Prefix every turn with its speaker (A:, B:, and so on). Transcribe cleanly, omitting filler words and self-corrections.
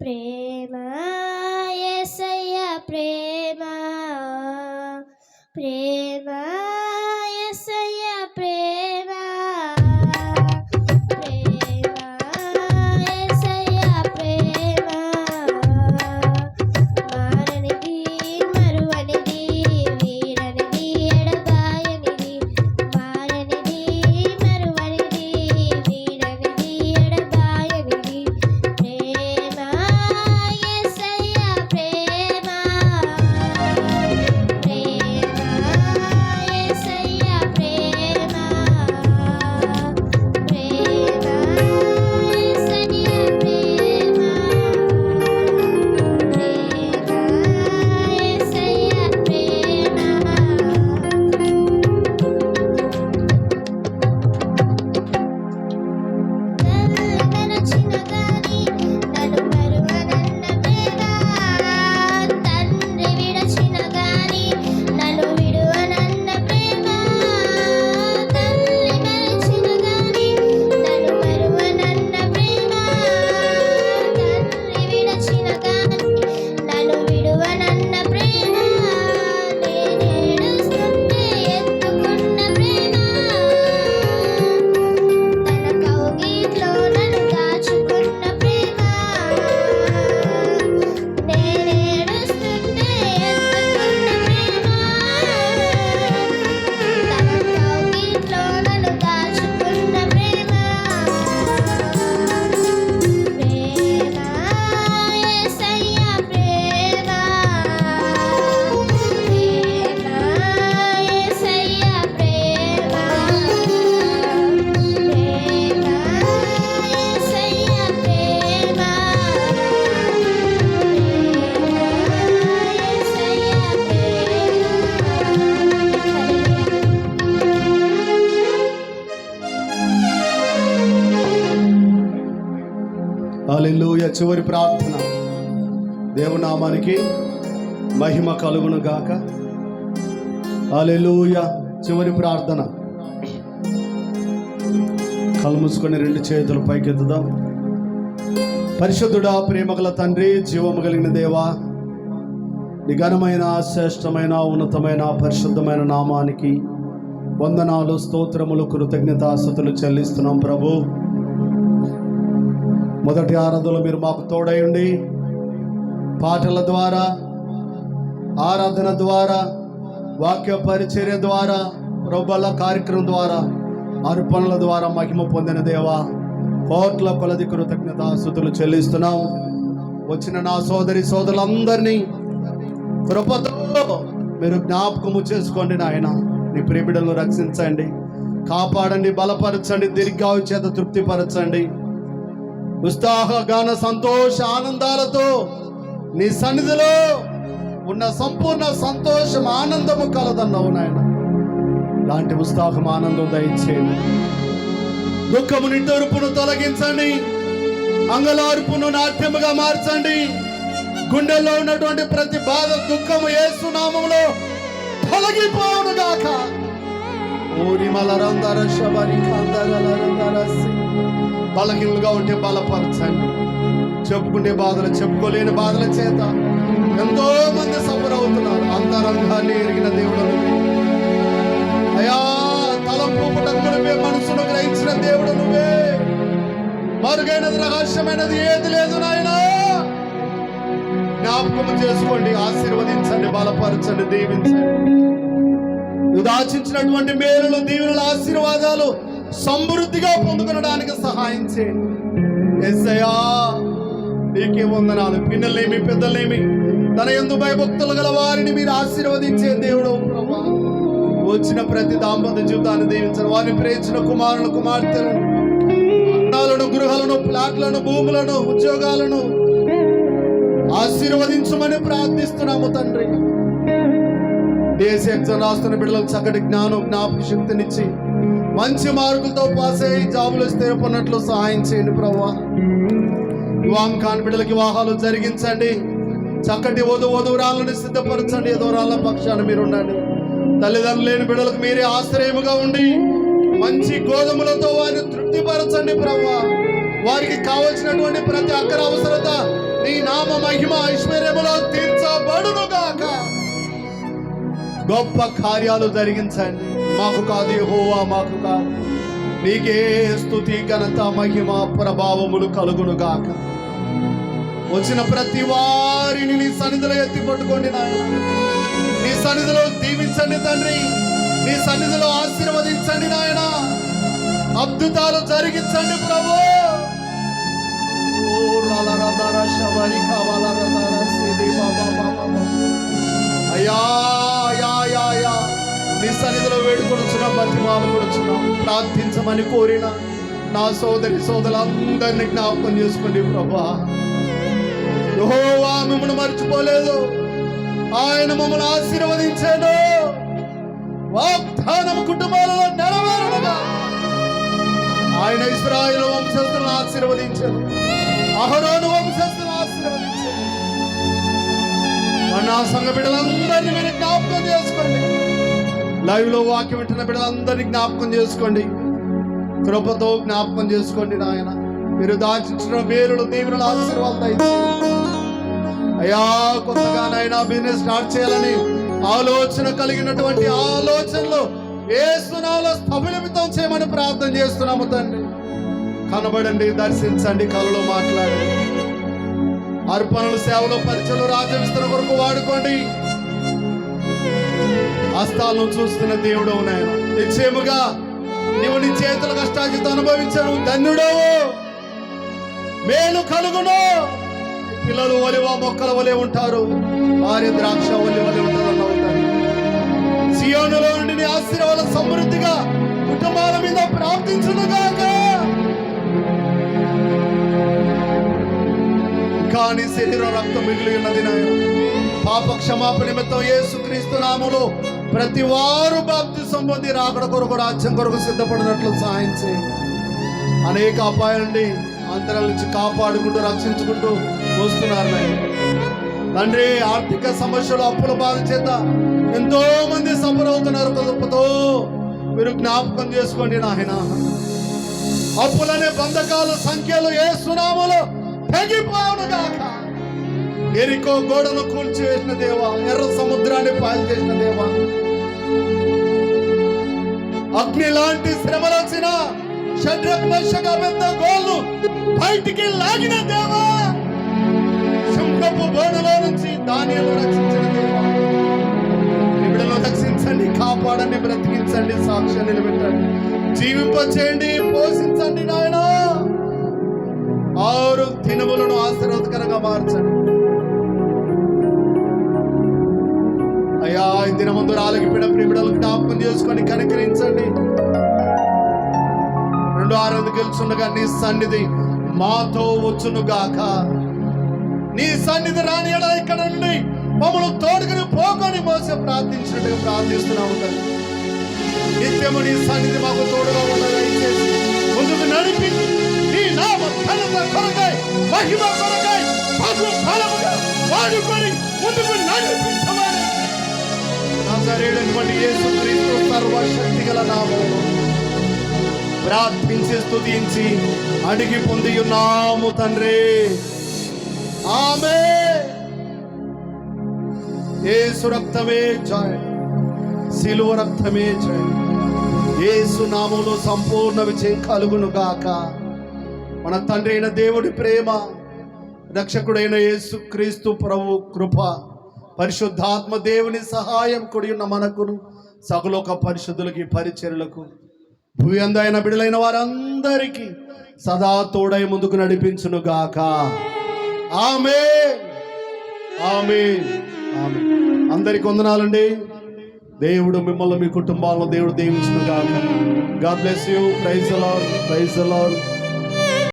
A: ప్రేమ యేసయ్య ప్రేమ ప్రేమ యేసయ్య ప్రేమ ప్రేమ యేసయ్య ప్రేమ మారనిది మరువనిది వీడనిది ఎడబాయనిది మారనిది మరువనిది వీడనిది ఎడబాయనిది ప్రేమ యేసయ్య ప్రేమ ప్రేమ యేసయ్య ప్రేమ ప్రేమ యేసయ్య ప్రేమ
B: హల్లెలూయా. చివరి ప్రార్థన. దేవునామానికి మహిమ కలుగును గాక. హల్లెలూయా. చివరి ప్రార్థన. కళ్ళు మూసుకొని రెండు చేతులు పైకెత్తుదాం. పరిశుద్ధుడా, ప్రేమగల తండ్రి, జీవము కలిగిన దేవా, నీ ఘనమైన శ్రేష్టమైన ఉన్నతమైన పరిశుద్ధమైన నామానికి వందనాలు, స్తోత్రములు, కృతజ్ఞతాస్తుతులు చెల్లిస్తున్నాం ప్రభు. మొదటి ఆరాధనలో మీరు మాకు తోడైండి, పాటల ద్వారా, ఆరాధన ద్వారా, వాక్య పరిచర్య ద్వారా, ప్రభుల కార్యక్రమం ద్వారా, అర్పణల ద్వారా మహిమ పొందిన దేవా, కోట్ల కొలది కృతజ్ఞతాస్తుతులు చెల్లిస్తున్నాం. వచ్చిన నా సోదరి సోదరులందరినీ కృపతో మీరు జ్ఞాపకము చేసుకోండి నాయన. నీ ప్రియబిడ్డలను రక్షించండి, కాపాడండి, బలపరచండి, దీర్ఘాయు చేత తృప్తిపరచండి. ఉత్సాహ గాన సంతోష ఆనందాలతో నీ సన్నిధిలో ఉన్న సంపూర్ణ సంతోషం ఆనందము కలదన్నావు నాయన. లాంటి ఉత్సాహం ఆనందం దయచేయండి. దుఃఖము నిట్టూర్పును తొలగించండి, అంగలార్పును నాట్యముగా మార్చండి. గుండెల్లో ఉన్నటువంటి ప్రతి బాధ, దుఃఖము యేసు నామములో తొలగిపోవును గాక. బలహీనులుగా ఉంటే బలపరచండి, చెప్పుకుంటే బాధలు, చెప్పుకోలేని బాధల చేత ఎంతో మంది సఫర్ అవుతున్నారు. అంతరంగాన్ని ఎరిగిన దేవుడు నువ్వే అయా. తలంపు పుటక్కులవే, మనసును గ్రహించిన దేవుడు నువ్వే. మరుగైనది రహస్యమైనది ఏది లేదు నాయనా. జ్ఞాపకం చేసుకోండి, ఆశీర్వదించండి, బలపరచండి, దీవించండి. నువ్వు దాచించినటువంటి మేలులు, దీవెనలు, ఆశీర్వాదాలు సమృద్ధిగా పొందుకొనడానికి సహాయం చేయండి యేసయ్యా. నీకే వందనాలు. పిన్నలేమి పెద్దలేమి తన యందు భయభక్తులు గల వారిని మీరు ఆశీర్వదించే దేవుడు ప్రభువా. వచ్చిన ప్రతి దాంపత్య జీవితాన్ని దీవించండి. వారిని ప్రేమించిన కుమారులను, కుమార్తెలను, అందాలను, గృహాలను, ప్లాట్లను, భూములను, ఉద్యోగాలను ఆశీర్వదించమని ప్రార్థిస్తున్నాము తండ్రి. దేశ ఎగ్జామ్ రాస్తున్న బిడ్డలకు చక్కటి జ్ఞానం, జ్ఞాపక శక్తినిచ్చి మంచి మార్కులతో పాస్ అయ్యి జాబులు స్థిరపడినట్లు సహాయం చేయండి ప్రభువా. వివాహం కాని బిడ్డలకి వివాహాలు జరిగించండి. చక్కటి వధువురాలను సిద్ధపరచండి. దూరాల పక్షాన మీరు ఉండండి. తల్లిదండ్రులు లేని బిడ్డలకు మీరే ఆశ్రయముగా ఉండి మంచి గోధుమలతో వారిని తృప్తిపరచండి ప్రభువా. వారికి కావలసినటువంటి ప్రతి అక్కర అవసరత నీ మహిమ ఐశ్వర్యములో తీర్చబడును గాక. గొప్ప కార్యాలు జరిగించండి. మాకు కాదు యెహోవా, మాకు కాదు, నీకే స్తుతి ఘనత మహిమ ప్రభావములు కలుగును గాక. వచ్చిన ప్రతి వారిని నీ సన్నిధిలో ఎత్తి పట్టుకోండి నాయన. నీ సన్నిధిలో దీవించండి తండ్రి. నీ సన్నిధిలో ఆశీర్వదించండి నాయన. అద్భుతాలు జరిగించండి ప్రభు. అయ్యా అయ్యా అయ్యా అయ్యా, నీ సన్నిధిలో వేడుకొనుచున్నా, బతిమాలుకొనుచున్నాం. ప్రార్థించమని కోరిన నా సోదరి సోదరులందరినీ జ్ఞాపకం చేసుకోండి ప్రభా. యెహోవా మిమ్మల్ని మర్చిపోలేదు, ఆయన మమ్మల్ని ఆశీర్వదించాడు. వాగ్దానం కుటుంబాలలో నెరవేరుగా ఆయన ఇశ్రాయేలు వంశస్థులను ఆశీర్వదించాడు, అహరోను వంశస్థులను ఆశీర్వదించాడు. నా సంఘ బిడ్డలందరినీ మీరు జ్ఞాపకం చేసుకోండి. లైవ్ లో వాక్యం వింటున్న బిడ్డలందరినీ జ్ఞాపకం చేసుకోండి. కృపతో జ్ఞాపకం చేసుకోండి నాయన. మీరు దాచించిన మేలులు దీవెనలు ఆశీర్వాదాలు దయచేయండి. అయ్యా కొత్తగా నాయన బిజినెస్ స్టార్ట్ చేయాలని ఆలోచన కలిగినటువంటి ఆలోచనలు యేసు నామములో స్థాపితం చేయమని ప్రార్థన చేస్తున్నాము తండ్రి. కనబడండి, దర్శించండి, కలలో మాట్లాడండి. అర్పణలు, సేవలు, పరిచయలు, రాజ్యవిస్తరణ కొరకు వాడుకోండి. హస్తాలను చూస్తున్న దేవుడు నాయన, నిశ్చయముగా నీవు నీ చేతుల కష్టాజిత అనుభవించను. ధన్యుడవు, మేలు కలుగును. పిల్లలు ఒలివ మొక్కల వలె ఉంటారు, భార్య ద్రాక్ష వలె ఉంటారన్నావు తండ్రి. సియోనులో నుండి నీ ఆశీర్వాద సమృద్ధిగా కుటుంబాల మీద ప్రార్థించునుగాక. కానీ శరీర రక్తం మిగిలి ఉన్నది నాయన. పాప క్షమాపణ నిమిత్తం యేసుక్రీస్తు నామములో ప్రతి వారు బాప్తిసం పొంది రాకడ కొరకు, రాజ్యం కొరకు సిద్ధపడినట్లు సహాయం చేయండి. అనేక అపాయాల నుండి అంతరాల నుంచి కాపాడుకుంటూ రక్షించుకుంటూ వస్తున్నారు నాయన. తండ్రి, ఆర్థిక సమస్యలు, అప్పుల బాధ చేత ఎంతో మంది సఫర్ అవుతున్నారు. కృపతో మీరు జ్ఞాపకం చేసుకోండి నాయన. అప్పులనే బంధకాల సంఖ్యలు యేసు నామములో తెగిపోవునుగాక. ఎరికో గోడను కూల్చివేసిన దేవా, ఎర్ర సముద్రాన్ని పాలు చేసిన దేవా, అగ్ని లాంటి శ్రమలు వచ్చిన షడ్రక్, మేషక్, అబేద్నెగోను బయటికి లాగిన దేవా, సింహపు బోనులో నుంచి దానియేలును రక్షించిన దేవా, నిబిడలను రక్షించండి, కాపాడండి, బ్రతికించండి, సాక్ష్యం నిలబెట్టండి, జీవింపచేయండి, పోషించండి నాయన. 6 దినములను ఆశీర్వాదకరంగా మార్చండి అయ్యా. ఈ దినమందు రాలగిపోయిన ప్రియుడలు జ్ఞాపకం చేసుకొని కనికరించండి. 2-6 గెలుచుండగా నీ సన్నిధి మాతో వచ్చును గాక. నీ సన్నిధి రాని ఎడల ఇక్కడ నుండి మమ్మల్ని తోడుకుని పోకొని మోసే ప్రార్థించినట్టుగా ప్రార్థిస్తున్నాము తండ్రి. నిత్యము నీ సన్నిధి మాకు తోడుగా దయచేసి ముందుకు నడిపి నీ నామ ఘనత కొరకై, మహిమ కొరకై బహుఫలముగా వాడుకొని ముందుకు నడిపించమని నజరేయుడైనటువంటి యేసుక్రీస్తు సర్వశక్తి గల నామములో ప్రార్థించి స్తుతించి అడిగి పొంది ఉన్నాము తండ్రి. ఆమేన్. యేసు రక్తమే జయ, సిలువ రక్తమే జయ. యేసు నామములో సంపూర్ణ విజయం కలుగును గాక. మన తండ్రి అయిన దేవుడి ప్రేమ, రక్షకుడైన యేసుక్రీస్తు ప్రభు కృప, పరిశుద్ధాత్మ దేవుని సహాయం కూడి ఉన్న మనకును సకలోక పరిశుద్ధులకి, పరిచర్యలకు, భూమి అందైన బిడలైన వారందరికీ సదా తోడై ముందుకు నడిపించును గాక. ఆమేన్, ఆమేన్, ఆమేన్. అందరికి వందనాలండి. దేవుడు మిమ్మల్ని, మీ కుటుంబాలను దేవుడు దీవించును గాక. God bless you. Praise the Lord, praise the lord.